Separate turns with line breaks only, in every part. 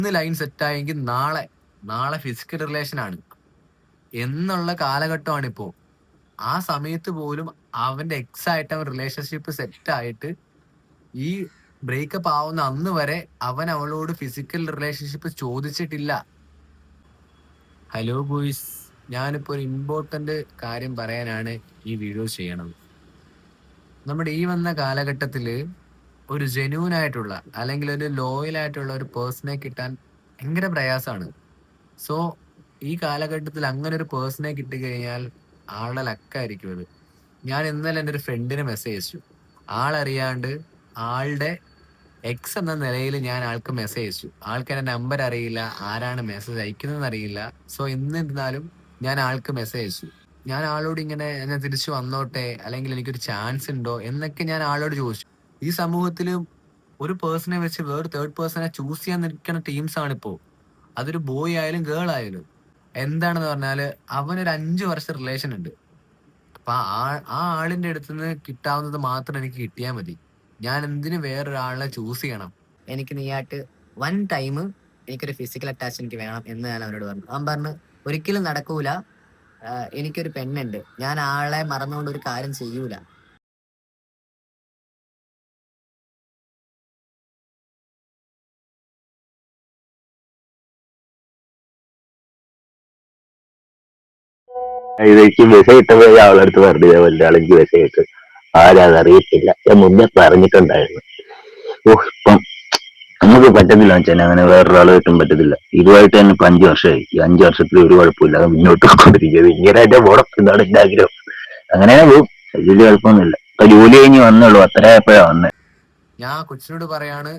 ഇന്ന് ലൈൻ സെറ്റായെങ്കിൽ നാളെ physical relation ആണ് എന്നുള്ള കാലഘട്ടമാണിപ്പോ. ആ സമയത്ത് പോലും അവന്റെ എക്സ് ആയിട്ട് അവൻ റിലേഷൻഷിപ്പ് സെറ്റ് ആയിട്ട് ഈ ബ്രേക്കപ്പ് ആവുന്ന അന്ന് വരെ അവൻ അവളോട് ഫിസിക്കൽ റിലേഷൻഷിപ്പ് ചോദിച്ചിട്ടില്ല. ഹലോ ബോയ്സ്, ഞാനിപ്പോ ഒരു ഇമ്പോർട്ടന്റ് കാര്യം പറയാനാണ് ഈ വീഡിയോ ചെയ്യണത്. നമ്മുടെ ഈ വന്ന കാലഘട്ടത്തില് ഒരു ജെന്യൂൻ ആയിട്ടുള്ള അല്ലെങ്കിൽ ഒരു ലോയൽ ആയിട്ടുള്ള ഒരു പേഴ്സണെ കിട്ടാൻ ഭയങ്കര പ്രയാസമാണ്. സോ ഈ കാലഘട്ടത്തിൽ അങ്ങനെ ഒരു പേഴ്സണെ കിട്ടിക്കഴിഞ്ഞാൽ ആളുടെ ലക്കായിരിക്കും അത്. ഞാൻ ഇന്നലെ എൻ്റെ ഒരു ഫ്രണ്ടിന് മെസ്സേജ് അയച്ചു. ആളറിയാണ്ട് ആളുടെ എക്സ് എന്ന നിലയിൽ ഞാൻ ആൾക്ക് മെസ്സേജ് അയച്ചു. ആൾക്ക് എൻ്റെ നമ്പർ അറിയില്ല, ആരാണ് മെസ്സേജ് അയക്കുന്നതെന്ന് അറിയില്ല. സോ എന്നിരുന്നാലും ഞാൻ ആൾക്ക് മെസ്സേജ് അയച്ചു. ഞാൻ ആളോട് ഇങ്ങനെ എന്നെ തിരിച്ചു വന്നോട്ടെ, അല്ലെങ്കിൽ എനിക്കൊരു ചാൻസ് ഉണ്ടോ എന്നൊക്കെ ഞാൻ ആളോട് ചോദിച്ചു. ഈ സമൂഹത്തിൽ ഒരു പേഴ്സണെ വെച്ച് വേറെ തേർഡ് പേഴ്സണെ ചൂസ് ചെയ്യാൻ നിൽക്കുന്ന ടീംസ് ആണിപ്പോ. അതൊരു ബോയ് ആയാലും ഗേൾ ആയാലും. എന്താണെന്ന് പറഞ്ഞാല് അവനൊരു 5 വർഷം റിലേഷൻ ഉണ്ട്. അപ്പൊ ആ ആളിന്റെ അടുത്തുനിന്ന് കിട്ടാവുന്നത് മാത്രം എനിക്ക് കിട്ടിയാൽ മതി. ഞാൻ എന്തിനു വേറൊരാളെ ചൂസ് ചെയ്യണം?
എനിക്ക് നീയായിട്ട് വൺ ടൈം എനിക്കൊരു ഫിസിക്കൽ അറ്റാച്ച് എനിക്ക് വേണം എന്ന് ഞാൻ അവനോട് പറഞ്ഞു. അവൻ പറഞ്ഞു ഒരിക്കലും നടക്കൂല, എനിക്കൊരു പെണ്ണുണ്ട്, ഞാൻ ആളെ മറന്നുകൊണ്ട് ഒരു കാര്യം ചെയ്യൂല.
ഇതേക്ക് മെസ്സേജ് ഇട്ടപ്പോ അവളുടെ അടുത്ത് പറഞ്ഞു ഇതേപോലെ ആളെനിക്ക് മെസ്സേജ് ഇട്ട് ആരാന്ന് അറിയത്തില്ല, ഞാൻ മുന്നേ പറഞ്ഞിട്ടുണ്ടായിരുന്നു. ഓഹ് ഇപ്പം നമുക്ക് പറ്റത്തില്ല വെച്ചാൽ അങ്ങനെ വേറൊരാളെ കിട്ടും പറ്റത്തില്ല. ഇതുമായിട്ട് തന്നെ ഇപ്പൊ 5 വർഷമായി. ഈ 5 വർഷത്തിൽ ഒരു കുഴപ്പമില്ലാതെ മുന്നോട്ട് പോയിക്കൊണ്ടിരിക്കുന്നത്. ഇങ്ങനെ എന്റെ പോണം എന്നാണ് എന്റെ ആഗ്രഹം. അങ്ങനെ പോകും, വലിയ കുഴപ്പമൊന്നുമില്ല. ഇപ്പൊ ജോലി കഴിഞ്ഞ് വന്നുള്ളൂ, അത്രയായപ്പോഴാ വന്നേ.
ഞാൻ കൊച്ചിനോട് പറയാണ്,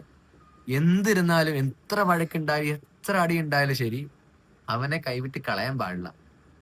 എന്തിരുന്നാലും എത്ര വഴക്കുണ്ടായി എത്ര അടി ഉണ്ടായാലും ശരി അവനെ കൈവിട്ട് കളയാൻ പാടില്ല.